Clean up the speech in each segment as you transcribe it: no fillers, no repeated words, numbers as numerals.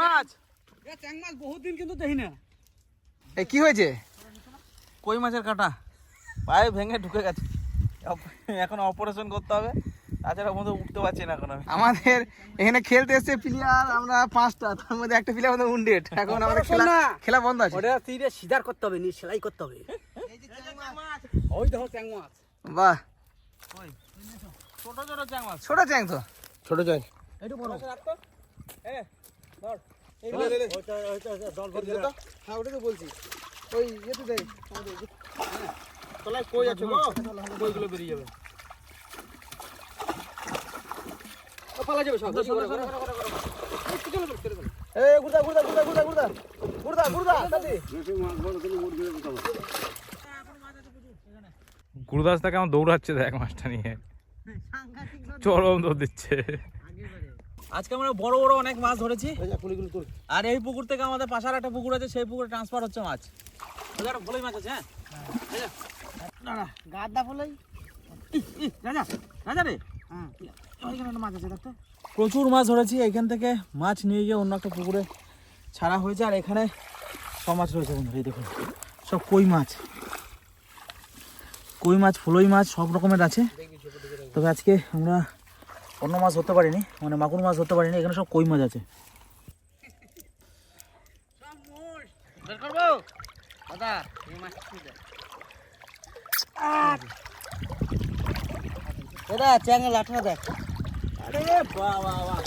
মাছ চ্যাং মাছ বহুত দিন কিন্তু দেখি না। এই কি হয়েছে? কই মাছের কাঁটা পায়ে ভেঙে ঢুকে গেছে, এখন অপারেশন করতে হবে, তাছাড়া বন্ধু উঠতে পারছি না এখন। আমাদের এখানে খেলতে এসছে প্লেয়ার আমরা 5টা, তার মধ্যে একটা প্লেয়ার আমাদের উন্ডেড। এখন আমাদের খেলা বন্ধ আছে। ওটা তীরে সিধার করতে হবে, নি সেলাই করতে হবে। ওই দেখো চ্যাং মাছ। বাহ, ছোট ছোট চ্যাং মাছ। ছোট চ্যাং তো, ছোট চ্যাং একটু বড় রাখতো। ধর হ্যাঁ ওটা তো বলছি। ওই ইয়েতে দেয় তলায় কই আছে গো, কইগুলো বেরিয়ে যাবে, পালা যাবে সব। এই গুড়দা গুড়দা গুড়দা গুড়দা গুড়দা গুড়দা গুড়দা তাতে গুরুদাস তা কেমন দৌড়াচ্ছে দেখ মাছটা নিয়ে, চরম দৌড় দিচ্ছে। আজকে আমরা বড় বড় অনেক মাছ ধরেছি, আর এই পুকুর থেকে আমাদের পাশার একটা পুকুর আছে, সেই পুকুরে ট্রান্সফার হচ্ছে মাছ। ভোলাই মাছ আছে। হ্যাঁ গাদা ভোলাই রাজা রাজা রে। হ্যাঁ ওইখানে একটা মাছ আছে দেখতো। প্রচুর মাছ ধরেছি, এখান থেকে মাছ নিয়ে গিয়ে অন্য একটা পুকুরে ছাড়া হয়েছে, আর এখানে সব মাছ রয়েছে বন্ধুরা। এই দেখুন সব কই মাছ, কই মাছ, ফুলই মাছ সব রকমের আছে। তবে আজকে আমরা অন্য মাছ ধরতে পারিনি, মানে মাগুর মাছ ধরতে পারিনি, এখানে সব কই মাছ আছে। দাদা চ্যাংড়া লাঠা দেখ। আরে বাহ বাহ বাহ,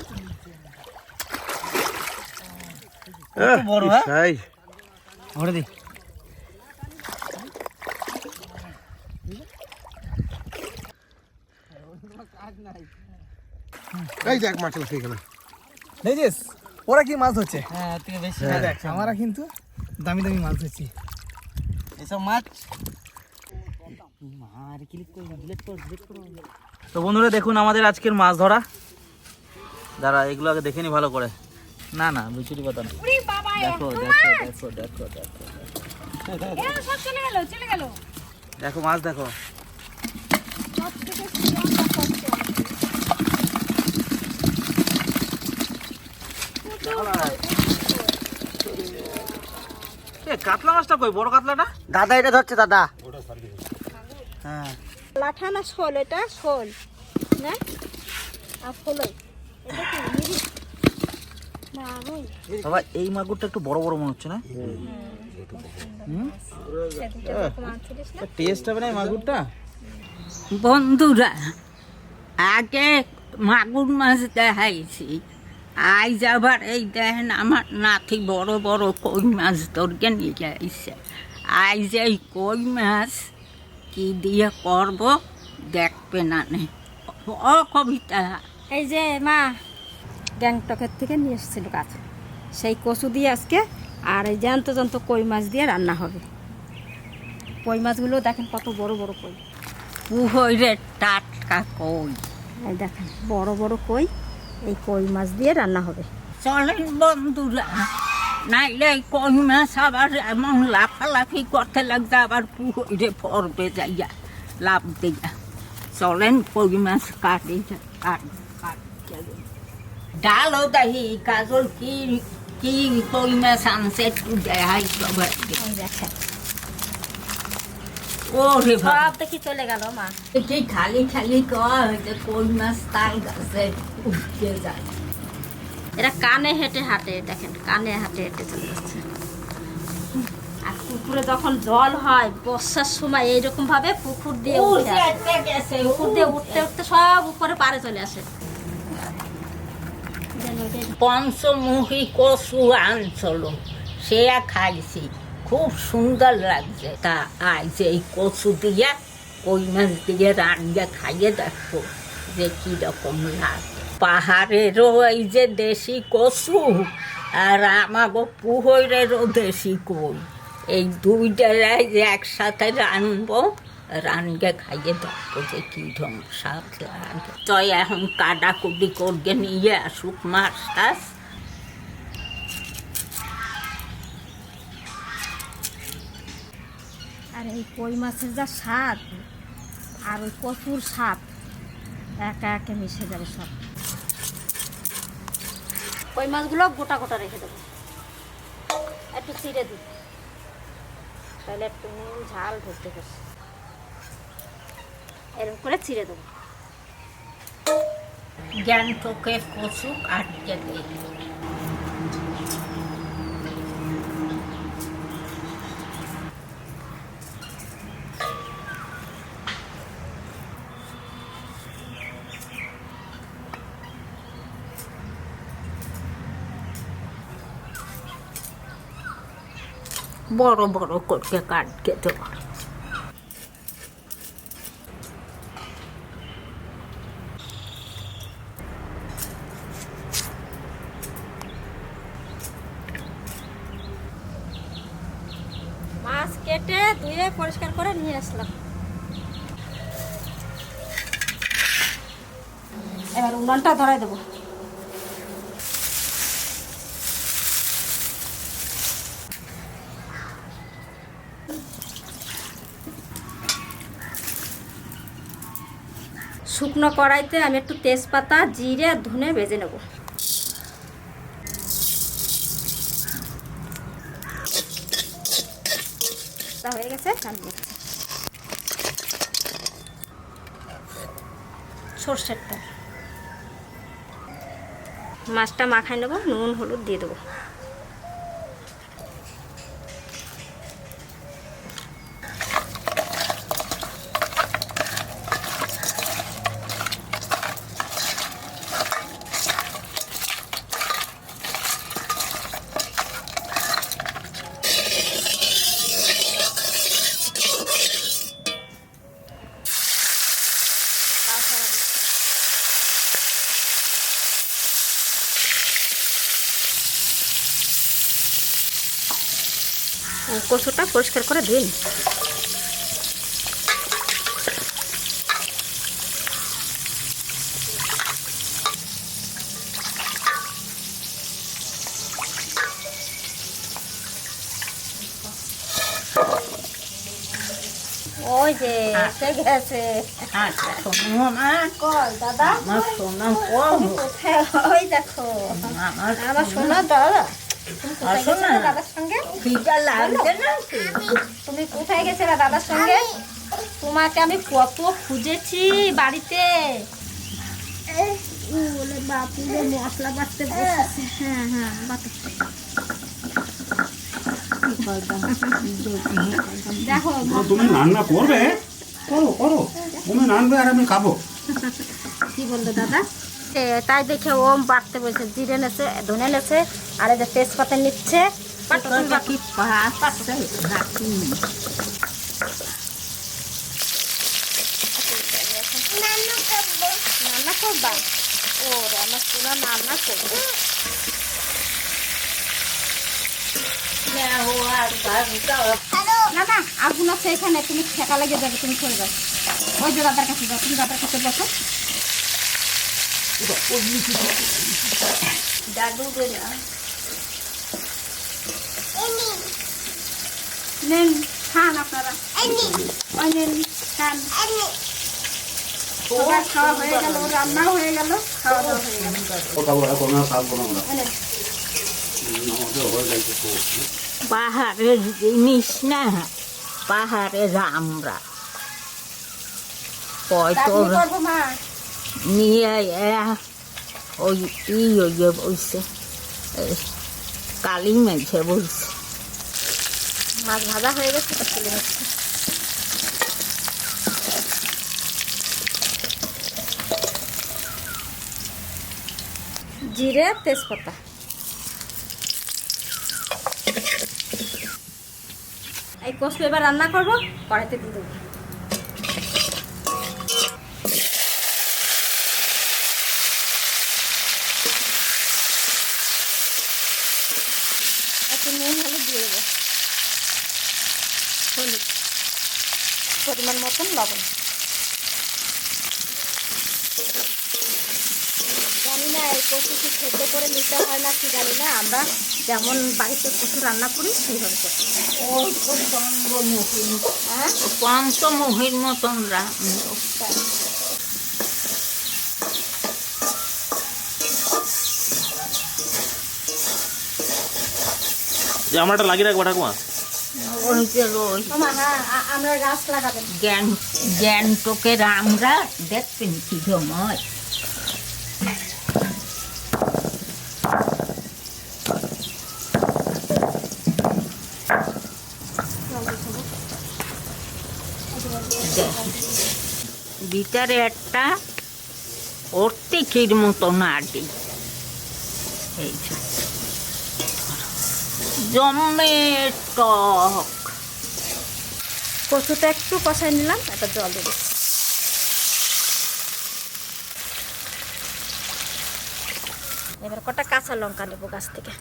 কত বড়। হ্যাঁ ধরে দি। এই দেখ মাছ আছে এখানে, দেখছিস ওরা কি মাছ ধরছে? হ্যাঁ থেকে বেশি দেখ আমরা কিন্তু দামি দামি মাছ ধরছি। এসব মাছ। তো বন্ধুরা দেখুন আমাদের আজকের মাছ ধরা। দাঁড়া এগুলো আগে দেখে নি ভালো করে। না না বিচুরি পাতা না। দেখো দেখো দেখো দেখো দেখো দেখো মাছ দেখো। কাতলা মাছটা কই, বড় কাতলাটা? দাদা এটা ধরছে দাদা। হ্যাঁ লাঠা না শোল, এটা শোল না আর ফলই। এটা কি মিরি মাগুর? বাবা এই মাগুরটা একটু বড় বড় মনে হচ্ছে না? টেস্ট হবে না এই মাগুরটা? বন্ধুরা আগে মাগুর মাছ দেখাইছি, আজ আবার এই দেখেন আমার নাতি বড় বড় কই মাছ ধরকে নিয়ে আইছে। আজ এই কই মাছ কি দিয়ে করব দেখবে না নে। ও কবিতা, এই যে মা গ্যাংটকের থেকে নিয়ে এসেছিল গাছ, সেই কচু দিয়ে আজকে আর এই জ্যান্ত জ্যান্ত কই মাছ দিয়ে রান্না হবে। কই মাছগুলো দেখেন কত বড় বড় কই, পুহইরে টাটকা কই। এই দেখেন বড় বড় কই, এই কই মাছ দিয়ে রান্না হবে। চলেন বন্ধুরা, নাইলে এই কই মাছ আবার এমন লাফালাফি করতে লাগছে, আবার পুহইরে পড়বে যাইয়া লাভ দিয়া। চলেন কই মাছ কাটি ডালও দাহি কাজল কি কি কই মাছ আনছে একটু দেখাই সবাই। দেখেন ওরে বাবা, সব দেখি চলে গেল মা। এটি খালি খালি কয় যে কই মাছ তাল গাছে উঠতে যায়। এরা কানে হেঁটে হাঁটে, দেখেন কানে হাঁটে হেঁটে চলে যাচ্ছে। আর পুকুরে যখন জল হয় বর্ষার সময় এইরকম ভাবে পুকুর দিয়ে উঠে আসে। পুকুর দিয়ে উঠতে উঠতে সব উপরে পারে চলে আসে। পঞ্চমুখী কচু আনছিল, সে খাইছি, খুব সুন্দর লাগছে। তা আজ এই কচু দিয়ে কই মাছ দিয়ে রান্না খাইয়ে দেখো যে কিরকম লাগে। পাহাড়েরও এই যে দেশি কচু আর আমাগো পুহরেরও দেশি কই, এই দুইটাই যে একসাথে রানবো, রানকে খাইয়ে দেখো যে কিরকম স্বাদ লাগে। তো এখন কাটাকুটি করবে নিয়ে আসুক মাছ টাছ। আর এই কই মাছের যা স্বাদ আর ওই কচুর স্বাদ একা একে মিশে যাবে সব। কই মাছগুলো গোটা গোটা রেখে দেবো, একটু ছিঁড়ে দিই, তাহলে একটু নুন ঝাল ধরতে পারে, এরকম করে ছিঁড়ে দেবো। জ্যান্তকে কচু কাটতে দিই। বড় বড় করে কাটতে দেবো। মাছ কেটে ধুয়ে পরিষ্কার করে নিয়ে আসলাম। এবার উনানটা ধরাই দেবো। শুকনো কড়াইতে আমি একটু তেজপাতা, জিরে আর ধনে ভেজে নেব। হয়ে গেছে, সর্ষের তেল, মাছটা মাখাই নেবো, নুন হলুদ দিয়ে দেবো। কচুটা পরিষ্কার করে ধুয়ে নিই। ওই যে এসে গেছে। আচ্ছা শোনো আমার, কই দাদা? আমার সোনা কম। কোথায়? ওই দেখো আমার সোনা দাদা। তুমি কোথায় আসো না। গেছিলে দাদার সঙ্গে? খিদা লাগছে না কি? তুমি কোথায় গেছিলে দাদার সঙ্গে? তোমাকে আমি কত খুঁজেছি বাড়িতে। বলে বাপুরে মশলা বাটতে বসেছে। হ্যাঁ হ্যাঁ বাটো। দেখো তুমি রান্না করবে, করো করো, তুমি রান্নাবে আর আমি খাবো। কি বললো দাদা? তাই দেখে ও বাটতে বসে, জিরে নেছে, ধনে নেছে, আর এই যে তেজপাতা নিচ্ছে। তোরটা কি পাস আছে নাকি? রান্না করবা? ও আমার সোনা রান্না করবো। না না আগুন আছে এখানে, তুমি ঠেকা লেগে যাবে, তুমি চলে যাও। ওই যে দাদার কাছে যাও, তুমি দাদার কাছে বসো। দাদু নেন খান আপনারা, ওই নেন খান। ওরা খাওয়া হয়ে গেল, রান্নাও হয়ে গেল, খাওয়া দাওয়া হয়ে গেল। খাবো এখন আর খাবো না আমরা, এই নেন। আমাদের হয়ে গেছে তো। পাহাড়ের জিনিস না, পাহাড়ের আমরা চাটনি করবো মা। নিয়ে ওই ইয়ে বলছে, কালি মেঝে বলছে। মাছ ভাজা হয়ে গেছে, তুলে নিচ্ছি। জিরে তেজপাতা, এই কষু এবার রান্না করবো, কড়াইতে দিয়ে দেবো। একটু নুন হলুদ দিয়ে দেবো, হলুদ পরিমাণ মতন লবণ। জানি না এই কচু কি সেদ্ধ করে নিতে হয় না কি জানি না, আমরা যেমন বাড়িতে কচু রান্না করি সেইভাবে করি। ওই তো পঞ্চমুখী, হ্যাঁ পঞ্চমুখীর মতন রান্না। যে আমরা একটা লাগিয়ে রাখবো ঠাকুমা। ওই যে ওই আমরা গাছ লাগাবেন। গ্যাংটকের আমরা দেখবেন কি জময়। ভিতরে একটা অর্তিকির মতো নাড়ি, এই যে জমে টক। কচুটা একটু কষাই নিলাম, একটা জল দিয়ে দিচ্ছি। এবার কটা কাঁচা লঙ্কা নেবো গাছ থেকে।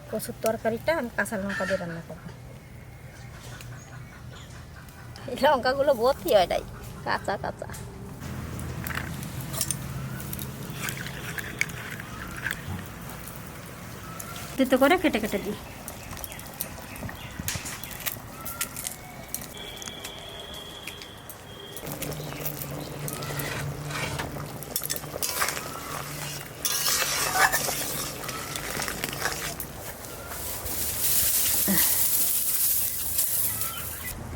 কচুর তরকারিটা আমি কাঁচা লঙ্কা দিয়ে রান্না করবো। এই লঙ্কাগুলো ভর্তি হয় নাই, কাঁচা কাঁচা। তেতো করে কেটে কেটে দিই।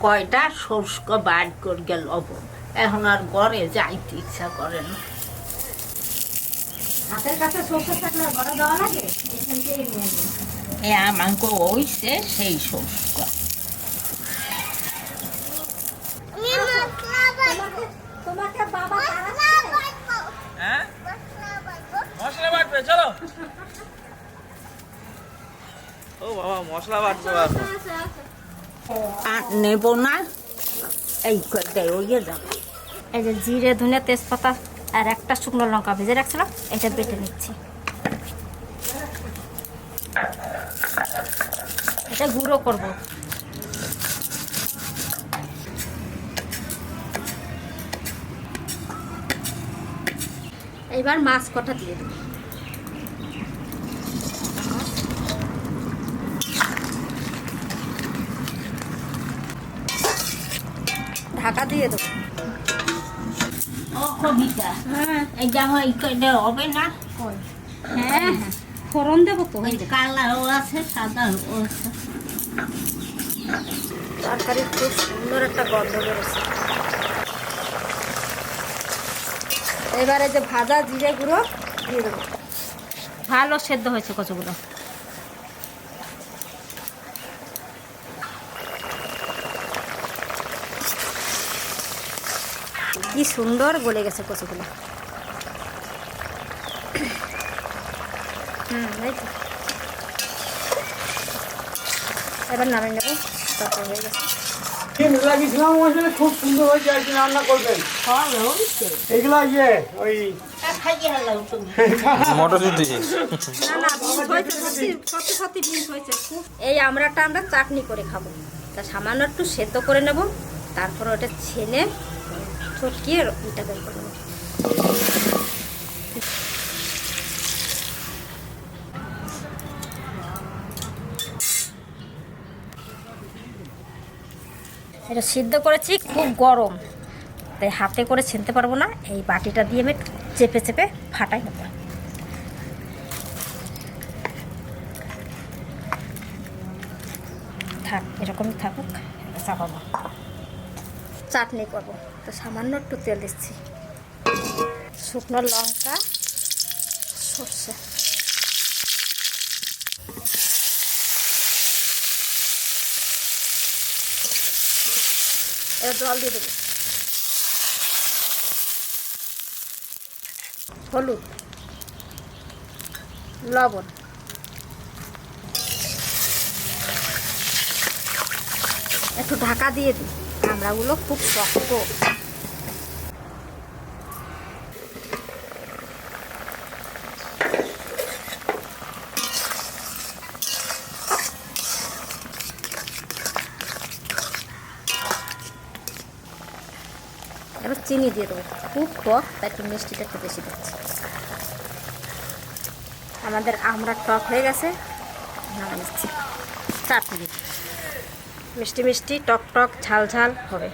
কয়টা শুষ্ক বার করে গেল, এখন আর ঘরে যাইতে ইচ্ছা করে না। হাতের কাছে সরষে থাকলে ঘরে দেওয়া লাগে, এখান থেকে নিয়ে নিই। আমাকে ওইছে সেই শুষ্ক। তোমাকে বাবা হ্যাঁ মশলা বাটবে, চলো। ও বাবা মশলা বাটবে। আর নেব না, এই কয়টাই ওইয়ে যাবে। এই যে জিরে ধনে তেজপাতা আর একটা শুকনো লঙ্কা ভেজে রাখছিলাম, এটা বেটে নিচ্ছি। এটা গুঁড়ো করব। এবার মাছ কটা দিয়ে দেবো। ঢাকা দিয়ে দেবো। ও কবিতা, এই জামা এই কয়টা হবে না? হ্যাঁ ফোড়ন দেবো তো। ওই কালারও আছে, সাদাও আছে। তরকারি খুব সুন্দর একটা গন্ধ বেরোচ্ছে। এবারে যে ভাজা জিরে গুঁড়ো দিয়ে দেবো। ভালো সেদ্ধ হয়েছে কচুগুলো। কি সুন্দর গলে গেছে কচুগুলো। এই তো। এবার নামিয়ে নেবো, তারপর হয়ে গেছে। লাগিয়েছিলাম ওইখানে খুব সুন্দর হয়েছে আর কি রান্না করবেন। ভালো হয়েছে। এগুলা ওই খাইয়ে হলাম তুমি। মটরশুঁটি। না না বিষ হয়েছে, সত্যি সত্যি বিষ হয়েছে খুব। এই আমড়াটা আমরা চাটনি করে খাবো। তা সামান্য একটু সেদ্ধ করে নেব, তারপর ওটা ছেলে চটকিয়ে ইটা বের করে নেব। এটা সিদ্ধ করেছি, খুব গরম, তাই হাতে করে ছিনতে পারবো না। এই বাটিটা দিয়ে আমি চেপে চেপে ফাটাই নেব। থাক, এরকমই থাকুক, চাপাবো। চাটনি করবো, তো সামান্য একটু তেল দিচ্ছি, শুকনো লঙ্কা, সর্ষে, এবার জল দিয়ে দেবো, হলুদ, লবণ, একটু ঢাকা দিয়ে দিই। আমড়াগুলো খুব শক্ত। এবার চিনি দিয়ে দেবো, খুব টক, তাই একটু মিষ্টিটা একটু বেশি দিচ্ছি। আমাদের আমড়া টক হয়ে গেছে, নামিয়ে নিচ্ছি। চাটনি মিষ্টি মিষ্টি, টক টক, ঝাল ঝাল হবে।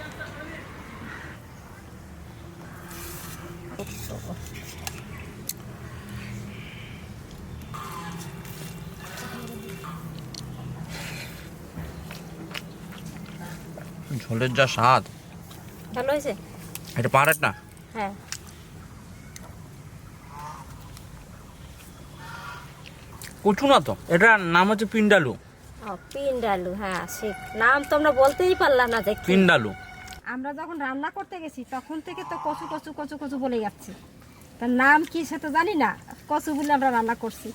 ঝোলের যা স্বাদ। ভালো হয়েছে? এটা পাহাড়ের না? হ্যাঁ। কচু না তো, এটার নাম হচ্ছে পিন্ডালু। ও পিন্ডালু, হ্যাঁ সে নাম তো আমরা বলতেই পারলাম না যে কি। পিন্ডালু। আমরা যখন রান্না করতে গেছি তখন থেকে তো কচু কচু কচু কচু বলে যাচ্ছি, তার নাম কি সে তো জানি না, কচু বলে আমরা রান্না করছি।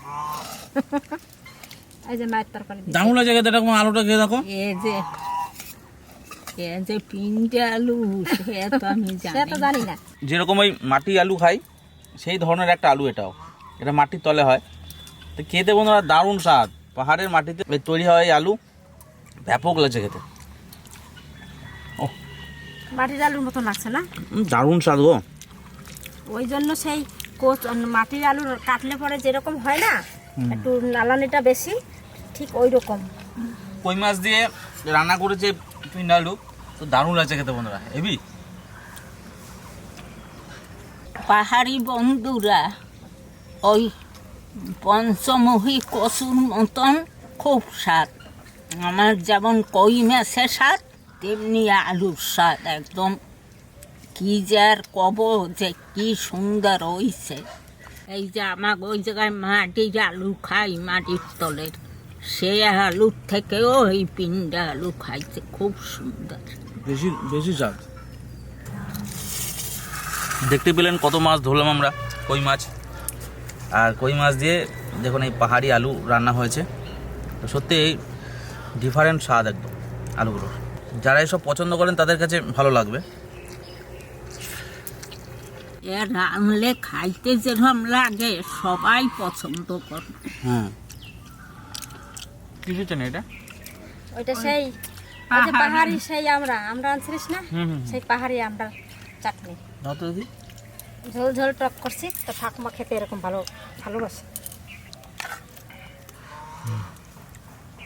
এই যে মায়ের তরকারি দিয়েছে। দারুণ লাগে এটা, কোনো আলুটা খেয়ে দেখো। এ যে পিন্ডে আলু সে তো আমি সে তো জানি না। যেরকম ওই মাটি আলু খাই সেই ধরনের একটা আলু এটাও। এটা মাটির তলে হয়, তো খেতে বন্ধুরা দারুণ স্বাদ। পাহাড়ের মাটিতে তৈরি হয় এই আলু, ব্যাপক লাগছে খেতে। মাটির আলুর মতো লাগছে না? দারুণ স্বাদ গো। ওই জন্য সেই মাটির আলু কাটলে পরে যেরকম হয় না, একটু নালানিটা বেশি, ঠিক ওই রকম। কই মাছ দিয়ে রান্না করেছে পিন্ডালু, তো দারুণ লাগছে খেতে বন্ধুরা, হেবি। পাহাড়ি বন্ধুরা ওই পঞ্চমুখী কচুর মতন খুব স্বাদ। আমার যেমন কই মাছের স্বাদ তেমনি আলুর স্বাদ একদম। কি যে আর কব যে কি সুন্দর হইছে। এই যে আমাকে ওই জায়গায় মাটির আলু খাই, মাটির তলের, সে আলুর থেকেও এই পিন্ডা আলু খাইছে খুব সুন্দর। বেশি বেশি স্বাদ। দেখতে পেলেন কত মাছ ধরলাম আমরা, কই মাছ। আর কই মাছ দিয়ে দেখুন এই পাহাড়ি আলু রান্না হয়েছে, তো সত্যি ডিফারেন্ট স্বাদ একদম আলুগুলোর। যারা এসব পছন্দ করেন তাদের কাছে ভালো লাগবে। এ রানলে খাইতে যেরকম লাগে সবাই পছন্দ করে। হ্যাঁ, কি দিচ্ছেন এটা? ওইটা সেই ওই যে পাহাড়ি, সেই আমরা আনছিলিস না, সেই পাহাড়ি আমরা চাটনি। দাও তো দেখি। ঝোল ঝোল টক করছি, তো ঠাকুমা খেতে এরকম ভালোবাসে।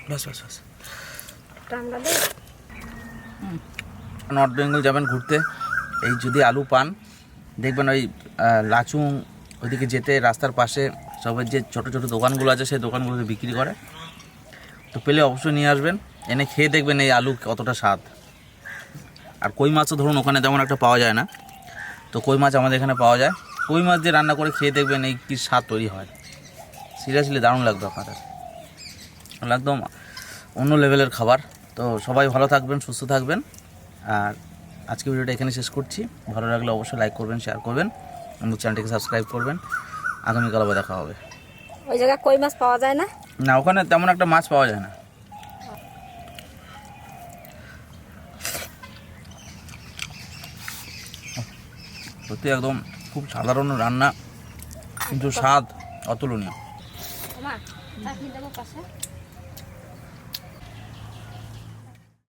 বাস বাস বাস। ওটা আমরা দিই। নর্থ বেঙ্গল যাবেন ঘুরতে, এই যদি আলু পান দেখবেন ওই লাচুং ওইদিকে যেতে রাস্তার পাশে সবের যে ছোটো ছোটো দোকানগুলো আছে সেই দোকানগুলোতে বিক্রি করে, তো পেলে অবশ্যই নিয়ে আসবেন, এনে খেয়ে দেখবেন এই আলু কতটা স্বাদ। আর কই মাছও ধরুন ওখানে তেমন একটা পাওয়া যায় না, তো কই মাছ আমাদের এখানে পাওয়া যায়। কই মাছ দিয়ে রান্না করে খেয়ে দেখবেন এই কী স্বাদ তৈরি হয়। সিরিয়াসলি দারুণ লাগবে আপনাদের, একদম অন্য লেভেলের খাবার। তো সবাই ভালো থাকবেন, সুস্থ থাকবেন। আর আজকে ভিডিওটা এখানে শেষ করছি। ভালো লাগলে অবশ্যই লাইক করবেন, শেয়ার করবেন, আমার চ্যানেলটিকে সাবস্ক্রাইব করবেন। আগামীকাল আবার দেখা হবে। ওই জায়গায় কই মাছ পাওয়া যায় না? না, ওখানে তেমন একটা মাছ পাওয়া যায় না। সত্যি একদম খুব সাধারণ রান্না, কিন্তু স্বাদ অতুলনীয়। চাটনি দেবো পাশে।